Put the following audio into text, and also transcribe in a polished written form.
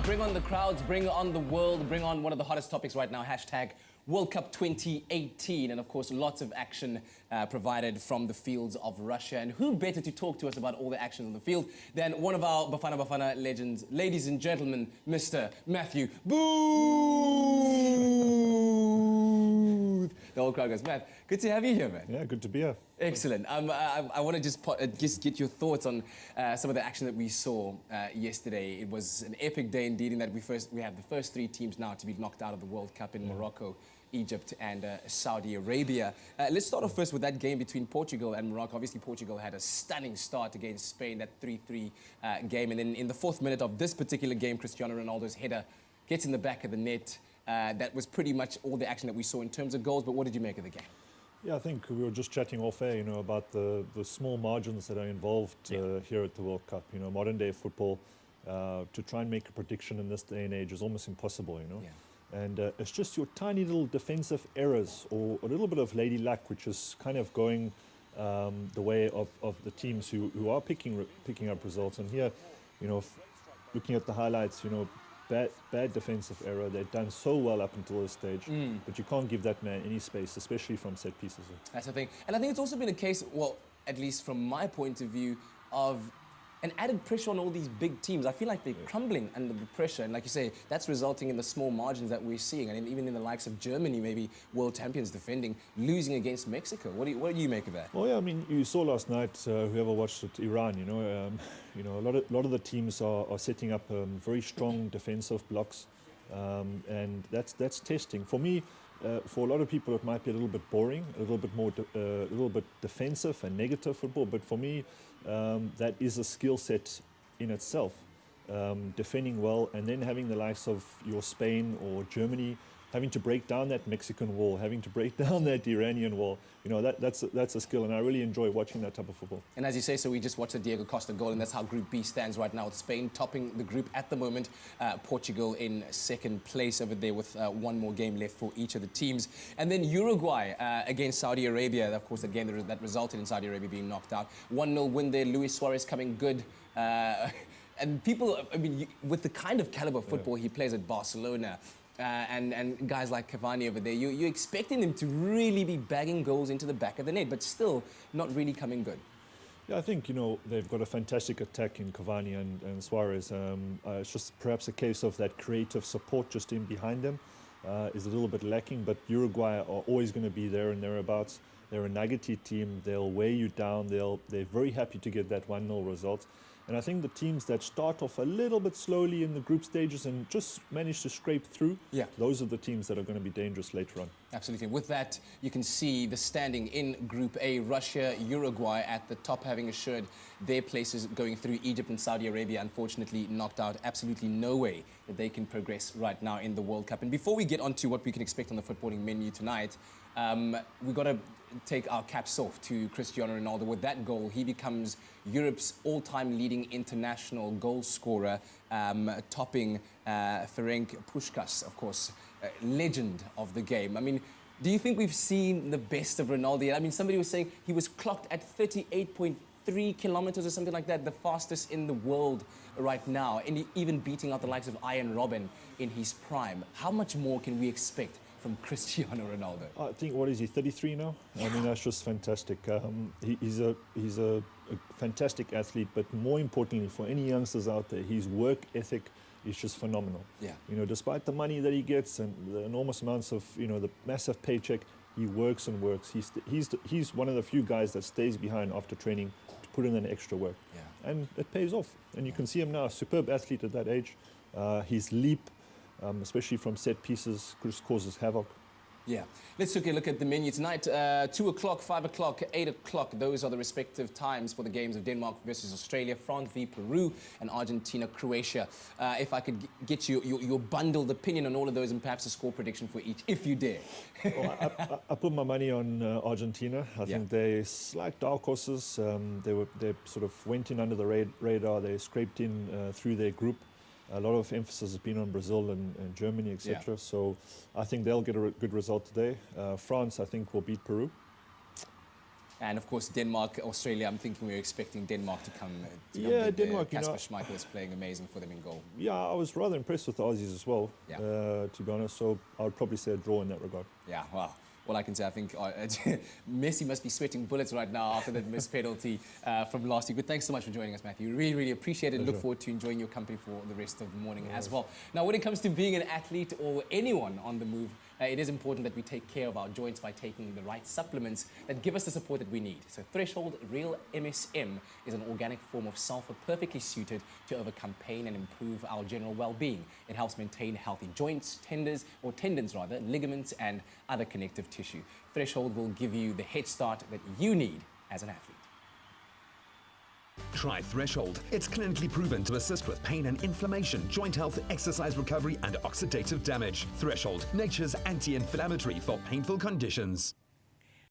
bring on the crowds, bring on the world, bring on one of the hottest topics right now, hashtag World Cup 2018. And of course, lots of action provided from the fields of Russia. And who better to talk to us about all the actions on the field than one of our Bafana legends, ladies and gentlemen, Mr. Matthew Booth. The whole crowd goes, Matt, good to have you here, man. Yeah, good to be here. Excellent. I want to just get your thoughts on some of the action that we saw yesterday. It was an epic day indeed in that we have the first three teams now to be knocked out of the World Cup in Morocco, Egypt and Saudi Arabia. Let's start off first with that game between Portugal and Morocco. Obviously, Portugal had a stunning start against Spain, that 3-3 game. And then in the 4th minute of this particular game, Cristiano Ronaldo's header gets in the back of the net. That was pretty much all the action that we saw in terms of goals. But what did you make of the game? Yeah, I think we were just chatting off air, about the small margins that are involved here at the World Cup. Modern day football, to try and make a prediction in this day and age is almost impossible, And it's just your tiny little defensive errors or a little bit of lady luck, which is kind of going the way of the teams who are picking up results. And here, looking at the highlights, bad defensive error. They've done so well up until this stage, but you can't give that man any space, especially from set pieces. That's the thing. And I think it's also been a case, well, at least from my point of view, of an added pressure on all these big teams. I feel like they're crumbling under the pressure. And like you say, that's resulting in the small margins that we're seeing. And even in the likes of Germany, maybe world champions defending, losing against Mexico. What do you make of that? Well, yeah, I mean, you saw last night, whoever watched it, Iran, a lot of the teams are setting up very strong defensive blocks. And that's testing. For me, for a lot of people, it might be a little bit boring, a little bit defensive and negative football. But for me, that is a skill set in itself. Defending well and then having the likes of your Spain or Germany having to break down that Mexican wall, having to break down that Iranian wall, that's a skill, and I really enjoy watching that type of football. And as you say, so we just watched the Diego Costa goal, and that's how Group B stands right now. It's Spain topping the group at the moment, Portugal in 2nd place over there with one more game left for each of the teams. And then Uruguay against Saudi Arabia, of course, the game that resulted in Saudi Arabia being knocked out. 1-0 win there, Luis Suarez coming good. And people, I mean, with the kind of caliber football he plays at Barcelona, and guys like Cavani over there, you're expecting them to really be bagging goals into the back of the net, but still not really coming good. Yeah, I think, they've got a fantastic attack in Cavani and Suarez. It's just perhaps a case of that creative support just in behind them is a little bit lacking, but Uruguay are always going to be there and thereabouts. They're a nuggety team. They'll weigh you down. They're very happy to get that 1-0 result. And I think the teams that start off a little bit slowly in the group stages and just manage to scrape through, those are the teams that are going to be dangerous later on. Absolutely. With that, you can see the standing in Group A, Russia, Uruguay at the top, having assured their places going through. Egypt and Saudi Arabia, unfortunately, knocked out. Absolutely no way that they can progress right now in the World Cup. And before we get on to what we can expect on the footballing menu tonight, we've got to take our caps off to Cristiano Ronaldo. With that goal, he becomes Europe's all-time leading international goal scorer, topping Ferenc Puskás, of course, legend of the game. I mean, do you think we've seen the best of Ronaldo? I mean, somebody was saying he was clocked at 38.3 kilometers or something like that, the fastest in the world right now, and even beating out the likes of Ian Robben in his prime. How much more can we expect from Cristiano Ronaldo? I think, what is he, 33 now? I mean, that's just fantastic. He's a fantastic athlete, but more importantly for any youngsters out there, his work ethic is just phenomenal. Yeah. Despite the money that he gets and the enormous amounts of, the massive paycheck, he works and works. He's one of the few guys that stays behind after training to put in an extra work. Yeah. And it pays off. And you can see him now, a superb athlete at that age. His leap, especially from set pieces, just causes havoc. Yeah. Let's take a look at the menu tonight. 2 o'clock, 5 o'clock, 8 o'clock. Those are the respective times for the games of Denmark versus Australia, France v Peru, and Argentina, Croatia. If I could get your bundled opinion on all of those and perhaps a score prediction for each, if you dare. Well, I put my money on Argentina. I think they're slight dark horses. They sort of went in under the radar. They scraped in through their group. A lot of emphasis has been on Brazil and Germany, etc. Yeah. So I think they'll get a good result today. France, I think, will beat Peru. And of course, Denmark, Australia, I'm thinking we're expecting Denmark to come. Yeah, Denmark, Kasper Schmeichel is playing amazing for them in goal. Yeah, I was rather impressed with the Aussies as well, Yeah. to be honest. So I would probably say a draw in that regard. Yeah, well, all I can say, I think Messi must be sweating bullets right now after that missed penalty from last week. But thanks so much for joining us, Matthew. Really, really appreciate it and look forward to enjoying your company for the rest of the morning as well. Now, when it comes to being an athlete or anyone on the move, it is important that we take care of our joints by taking the right supplements that give us the support that we need. So Threshold Real MSM is an organic form of sulfur perfectly suited to overcome pain and improve our general well-being. It helps maintain healthy joints, tendons, ligaments, and other connective tissue. Threshold will give you the head start that you need as an athlete. Try Threshold. It's clinically proven to assist with pain and inflammation, joint health, exercise recovery, and oxidative damage. Threshold, nature's anti-inflammatory for painful conditions.